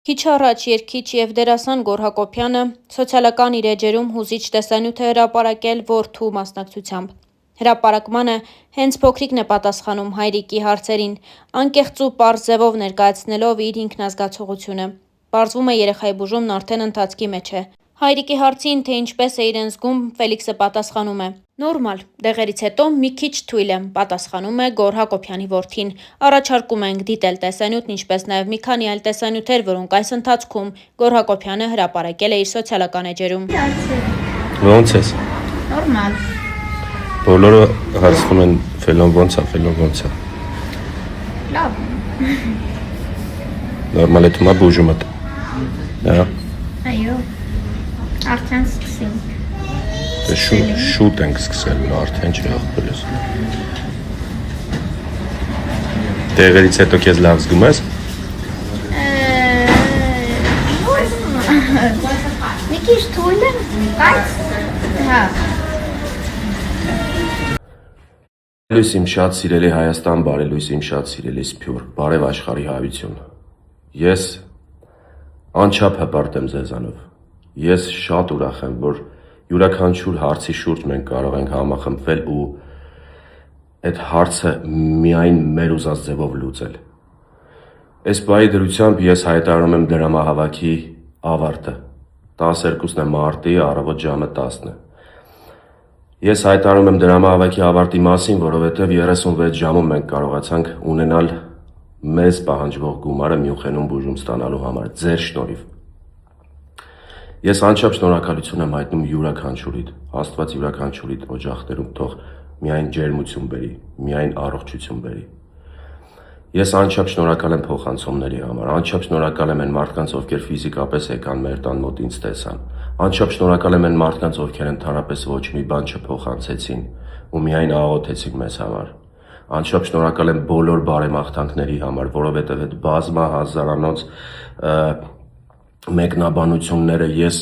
Քիչ առաջ երգիչ և դերասան Գոռ Հակոբյանը սոցիալական իր էջերում հուզիչ տեսանյութ է հրապարակել որդու մասնակցությամբ։ Հրապարակմանը հենց փոքրիկն է պատասխանում հայրիկի հարցերին, անկեղծ ու պարզ ձևով ներկայացնելով իր ինքնազգացողությունը։ Պարզվում է երեխայի բուժումն արդեն ընթացքի մեջ է։ Հայրիկի հարցին, թե ինչպես է իրեն զգում, Ֆելիքսը պատասխանում է. «Նորմալ, դեղերից հետո մի քիչ թույլ եմ», պատասխանում է Գոռ Հակոբյանի որդին։ Առաջարկում ենք դիտել տեսանյութն, ինչպես նաև մի քանի այլ տեսանյութեր, որոնք այս ընթացքում Գոռ Հակոբյանը հրապարակել է իր սոցիալական էջերում։ Ո՞նց ես։ Նորմալ։ Բոլորը հարցնում են Ֆելոն ո՞նց է։ Լավ։ Նորմալ է թվում է բուժումդ։ Հա։ Այո։ Արդեն սկսենք։ Շուտ ենք սկսել, արդեն չի աղբորես։ Դեղերից հետո քեզ լավ զգում ես։ Մի քիչ թույլ եմ, բայց հա։ Լույս իմ շատ սիրելի Հայաստան, բարելույս իմ շատ սիրելի Սփյուռք, բարև աշխարհի հայություն։ Ես անչափ հպարտ եմ ձեզանով։ Ես շատ ուրախ եմ, որ յուրաքանչյուր հարցի շուրջ մենք կարող ենք համախմբվել ու այդ հարցը միայն մեր ուզած ձևով լուծել։ Այս բայի դրությամբ ես հայտարարում եմ դրամահավաքի ավարտը։ 12-ն է մարտի, առավոտ ժամը 10-ն է։ Ես հայտարարում եմ դրամահավաքի ավարտի մասին, որովհետև 36 ժամում մենք կարողացանք ունենալ մեզ պահանջվող գումարը Մյունխենում բուժում ստանալու համար, ձեր շնորհիվ։ Ես անչափ շնորհակալություն եմ հայտնում յուրաքանչյուրիդ, Աստված յուրաքանչյուրիդ օջախներում թող միայն ջերմություն բերի, միայն առողջություն բերի։ Ես անչափ շնորհակալ եմ փոխանցումների համար, անչափ շնորհակալ եմ այն մարդկանց, ովքեր ֆիզիկապես եկան մեր տան մոտ ինձ տեսան, անչափ շնորհակալ եմ այն մարդկանց, ովքեր ընդհանրապես ոչ մի բան չփոխանցեցին ու միայն աղոթեցին մեզ համար։ Անչափ շնորհակալ եմ բոլոր բարեմաղթանքների համար, որովհետև այդ բազմա հազարանոց մեկնաբանությունները ես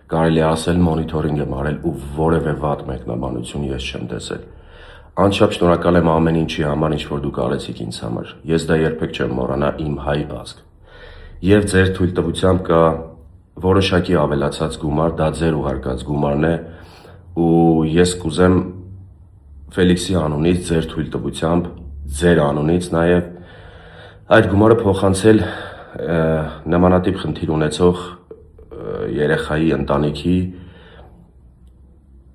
կարելի ասել մոնիթորինգ եմ արել ու որևէ վատ մեկնաբանություն ես չեմ տեսել։ Անչափ շնորհակալ եմ ամեն ինչի համար, ինչ որ դուք արեցիք ինձ համար։ Ես դա երբեք չեմ մոռանա, իմ հայ ազգ։ Եվ ձեր թույլտվությամբ կա որոշակի ավելացած գումար, դա ձեր ուղարկած գումարն է ու ես կուզեմ Ֆելիքսի անունից, ձեր թույլտվությամբ, ձեր անունից նաև այդ գումարը փոխանցել նմանատիպ խնդիր ունեցող երեխայի ընտանիքի,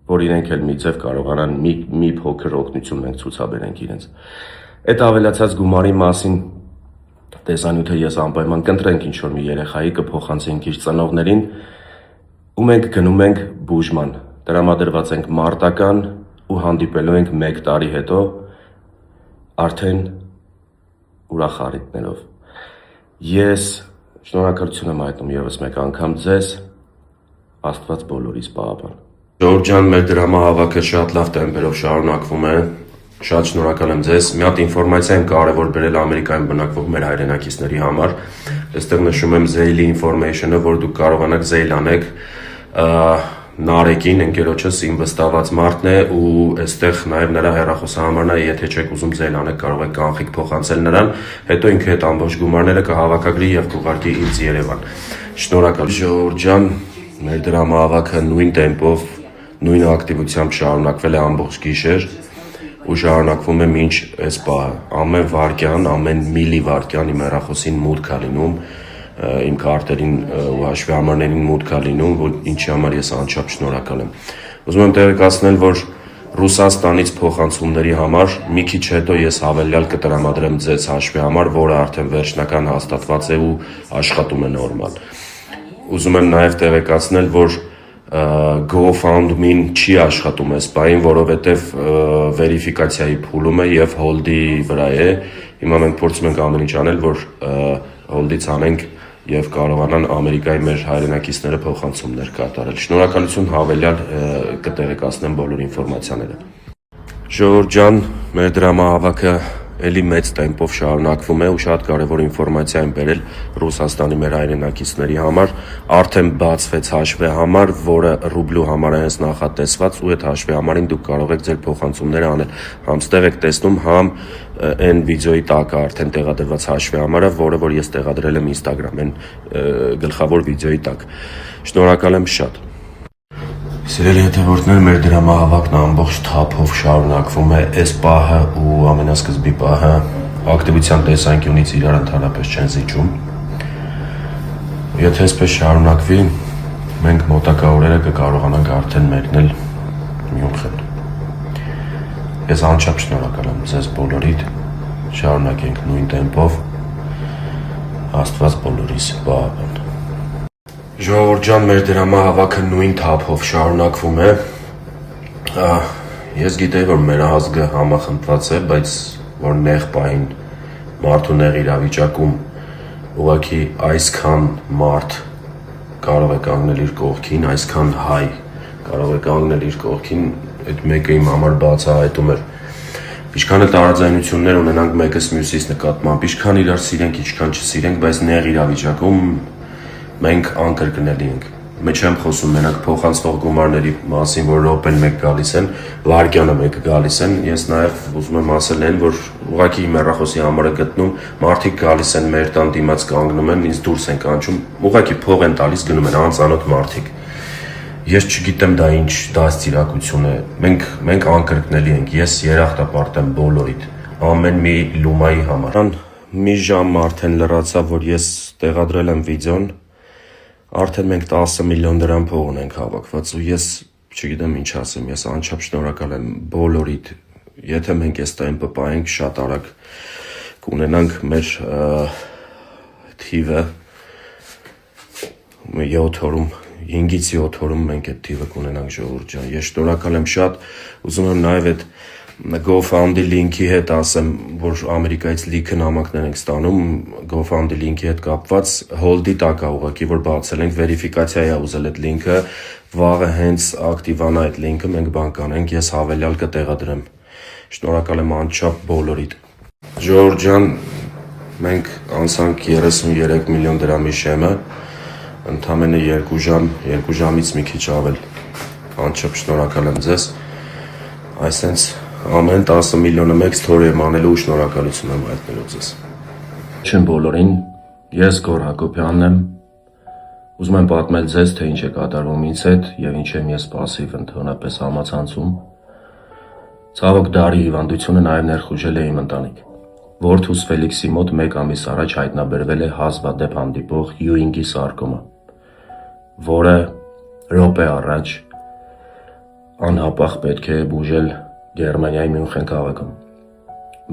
որ իրենք էլ մի ձև կարողանան մի փոքր օգնություն մենք ցուցաբերենք իրենց։ Այդ ավելացած գումարի մասին տեսանյութը ես անպայման կընտրենք ինչ-որ մի երեխայի, կփոխանցենք իր ծնողներին ու մենք գնում ենք բուժման, տրամադրված ենք մարտական ու հանդիպելու ենք 1 տարի հետո արդեն ուրախ առիթներով։ Ես շնորհակալություն եմ հայտնում ևս մեկ անգամ ձեզ, Աստված բոլորիս պահապան։ Ժողովուրդ ջան, մեր դրամահավաքը շատ լավ տեմպերով շարունակվում է։ Շատ շնորհակալ եմ ձեզ։ Մի հատ ինֆորմացիա եմ կարևոր բերել Ամերիկայում բնակվող մեր հայրենակիցների համար։ Այստեղ նշում եմ Zelle information-ը, որ դուք կարողանաք Zelle անեք Նարեկին, ընկերոջս իմ վստահված մարդն է ու այստեղ նաև նրա հեռախոսահամարն է, եթե չեք ուզում Zelle անեք, կարող եք կանխիկ փոխանցել նրան, հետո ինքը այդ ամբողջ գումարները կհավաքագրի եւ կուղարկի ինձ Երևան։ Շնորհակալ ժողովուրդ ջան, մեր դրամահավաքը նույն տեմպով, նույն ակտիվությամբ շարունակվել է ամբողջ գիշեր ու շարունակվում է մինչ այս պահը։ Ամեն վայրկյան, ամեն միլի վայրկյան իմ հեռախոսին մուտք է լինում, իմ քարտերին ու հաշվի համարներին մուտք է լինում, որ ինչի համար ես անչափ շնորհակալ եմ։ Ուզում եմ տեղեկացնել, որ Ռուսաստանից փոխանցումների համար մի քիչ հետո ես հավելյալ կտրամադրեմ ձեզ հաշվի համար, որը արդեն վերջնական հաստատված է ու աշխատում է նորմալ։ Ուզում եմ նաև տեղեկացնել, որ GoFundMe-ն չի աշխատում այս բային, որովհետև վերիֆիկացիայի փուլում է եւ հոլդի վրա է։ Հիմա մենք փորձում ենք ամեն ինչ անել, որ հոլդից անենք եւ կարողանան Ամերիկայի մեր հայրենակիցները փոխանցումներ կատարել։ Շնորհակալություն, հավելյալ կտեղեկացնեմ բոլոր ինֆորմացիաները։ Ժողովուրդ ջան, մեր դրամահավաքը էլի մեծ տեմպով շարունակվում է ու շատ կարևոր ինֆորմացիա են բերել Ռուսաստանի մեր հայրենակիցների համար, արդեն բացվեց հաշվի համար, որը ռուբլու համար է հենց նախատեսված ու այդ հաշվի համարին դուք կարող եք ձեր փոխանցումները անել, համ ստեղ եք տեսնում, համ այն վիդեոյի տակ է արդեն տեղադրված հաշվի համարը, որը որ ես տեղադրել եմ Instagram այն գլխավոր վիդեոյի տակ։ Շնորհակալ եմ շատ։ Սիրելի հետևորդներ, մեր դրամահավաքն ամբողջ թափով շարունակվում է, այս պահը ու ամենասկզբի պահը ակտիվության տեսանկյունից իրար ընդհանրապես չեն զիջում։ Եթե այսպես շարունակվի, մենք մոտակա օրերը կկարողանանք արդեն մեկնել Մյունխեն։ Ես անչափ շնորհակալ եմ ձեզ բոլորիդ, շարունակենք նույն տեմպով, Աստված բոլորիս պահապան։ Ժողովուրդ ջան, մեր դրամահավաքը նույն թափով շարունակվում է։ Ես գիտեի, որ մեր ազգը համախմբված է, բայց որ նեղ պահին մարդու նեղ իրավիճակում ուղղակի այսքան մարդ կարող է կանգնել իր կողքին, այսքան հայ կարող է կանգնել իր կողքին, այդ մեկը իմ համար բացահայտում էր։ Ինչքան էլ տարաձայնություններ ունենանք մեկս մյուսից նկատմամբ, ինչքան իրար սիրենք, ինչքան չսիրենք, բայց նեղ իրավիճակում մենք անկրկնելի ենք։ Մեջ եմ խոսում մենակ փոխանցվող գումարների մասին, որ րոպեն մեկ գալիս են, վայրկյանը մեկ գալիս են, ես նաև ուզում եմ ասել այն, որ ուղղակի իմ հեռախոսի համարը գտնում, մարդիկ գալիս են մեր տան դիմաց կանգնում են, ինձ դուրս են կանչում, ուղղակի փող են տալիս, գնում են անծանոթ մարդիկ։ Ես չգիտեմ դա ինչ դաստիարակություն է։ Մենք անկրկնելի ենք։ Ես երախտապարտ եմ բոլորիդ, ամեն մի լումայի համար։ Մի ժամ արդեն լրացավ, որ ես տեղադրել եմ վիդեոն, արդեն մենք 10 միլիոն դրամ փող ունենք հավաքված ու ես չգիտեմ ինչ ասեմ, ես անչափ շնորհակալ եմ բոլորիդ, եթե մենք այս տեմպը պահենք, շատ արագ կունենանք մեր թիվը 7 օրում, 5-ից 7 օրում մենք այդ թիվը կունենանք ժողովուրդ ջան, ես շնորհակալ եմ շատ, ուզում եմ նաև այդ GoFundMe լինքի հետ ասեմ, որ Ամերիկայից լիքը նամակներ ենք ստանում, GoFundMe լինքի հետ կապված հոլդի տակ է ուղղակի, որ բացել ենք, վերիֆիկացիա է ուզել այդ լինքը, վաղը հենց ակտիվանա այդ լինքը, մենք բան կանենք, ես հավելյալ կտեղադրեմ։ Շնորհակալ եմ անչափ բոլորիդ։ Ժողովուրդ ջան, մենք անցանք 33 միլիոն դրամի շեմը, ընդամենը 2 ժամ, 2 ժամից մի քիչ ավել։ Անչափ շնորհակալ եմ ձեզ։ Այսենց ամեն 10 միլիոնը մեկ սթորի եմ անելու ու շնորհակալություն եմ հայտնելու ձեզ։ Չեմ բոլորին, ես Գոր Հակոբյանն եմ, ուզում եմ պատմել ձեզ, թե ինչ է կատարվում ինձ հետ և ինչ եմ ես պասիվ ընդհանրապես համացանցում։ Ցավոք դարի հիվանդությունը նաև ներխուժել է իմ ընտանիք։ Որդուս Ֆելիքսի մոտ 1 ամիս առաջ հայտնաբերվել է հազվադեպ հանդիպող Յուինգի սարկոմա, որը րոպե առաջ անհապաղ պետք է բուժել Գերմանիայի Մյունխեն քաղաքում։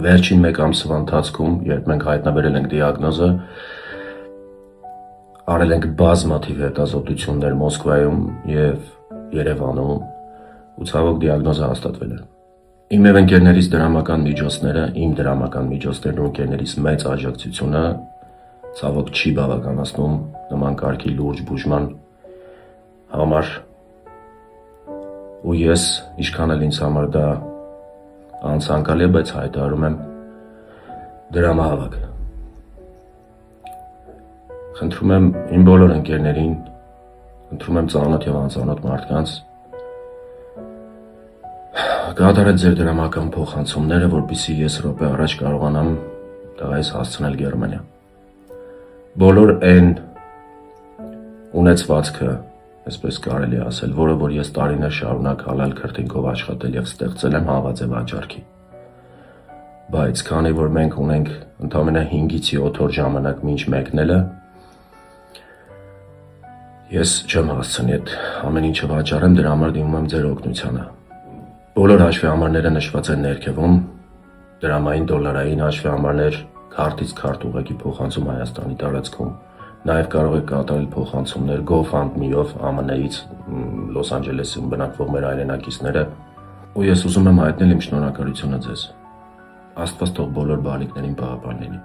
Վերջին 1 ամսվա ընթացքում, երբ մենք հայտնաբերել ենք դիագնոզը, արել ենք բազմաթիվ հետազոտություններ Մոսկվայում և Երևանում ու ցավոք դիագնոզը հաստատվել է։ Իմ և ընկերներիս դրամական միջոցները, իմ դրամական միջոցներն ու ընկերներիս մեծ աջակցությունը ցավոք չի բավականացնում նման կարգի լուրջ բուժման համար ու ես, ինչքան էլ ինձ համար դա անցանկալի է, բայց հայտարարում եմ դրամահավաք։ Խնդրում եմ իմ բոլոր ընկերներին, խնդրում եմ ծանոթ և անծանոթ մարդկանց կատարել ձեր դրամական փոխանցումները, որպեսզի ես րոպե առաջ կարողանամ տղայիս հասցնել Գերմանիա։ Բոլոր այն ունեցվածքը, այսպես կարելի ասել, որը որ ես տարիներ շարունակ հալալ քրտինքով աշխատել և ստեղծել եմ, հավաց է վաճառքի։ Բայց քանի որ մենք ունենք ընդամենը 5-ից 7 օր ժամանակ մինչ մեկնելը, ես չեմ հասցնի այդ ամեն ինչը վաճառեմ, դրա համար դիմում եմ ձեր օգնությանը։ Բոլոր հաշվի համարները նշված են ներքևում, դրամային, դոլարային հաշվի համարներ, քարտից քարտ ուղղակի փոխանցում Հայաստանի տարածքում։ Նաև կարող եք կատարել փոխանցումներ GoFundMe-ով ԱՄՆ-ից, Լոս Անջելեսում բնակվող մեր հայրենակիցները, ու ես ուզում եմ հայտնել իմ շնորհակալությունը ձեզ։ Աստված թող բոլոր բալիկներին պահապան լինի։